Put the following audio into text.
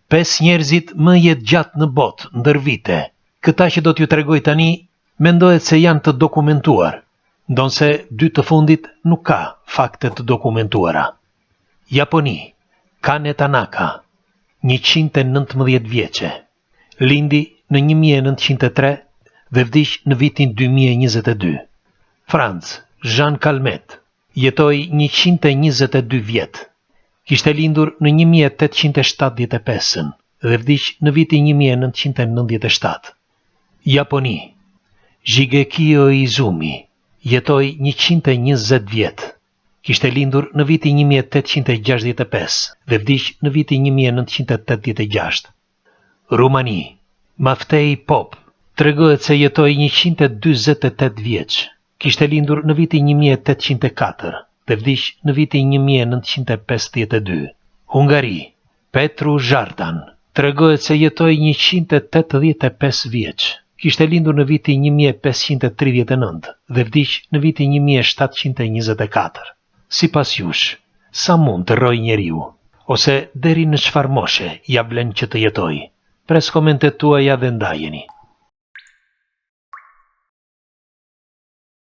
5 njerëzit më jetë gjatë në botë, ndër vite. Këta që do t'ju tregoj tani, mendohet se janë të dokumentuar, ndonse 2 të fundit nuk ka fakte të dokumentuara. Japoni, Kane Tanaka, 119 vjeçe. Lindi në 1903 dhe vdiq në vitin 2022. Franc, Jean Calmet, jetoi 122 vjet. Kishte lindur në 1875 dhe vdiq në vitin 1997. Japoni, Shigekio Izumi, jetoi 120 vjet. Kishte lindur në vitin 1865 dhe vdiq në vitin 1986. Rumani, Maftei Pop, tregohet se jetoi 148 vjeç. Kishte lindur në vitin 1804 dhe vdiq në vitin 1952. Hungari, Petru Zhardan, tregohet se jetoi 185 vjeç. Kishte lindur në vitin 1539 dhe vdiq në vitin 1724. Sipas jush, sa mund të rrojë njeriu, ose deri në çfarë moshe ja blen që të jetoj? Pres komentet tuaja dhe ndajeni.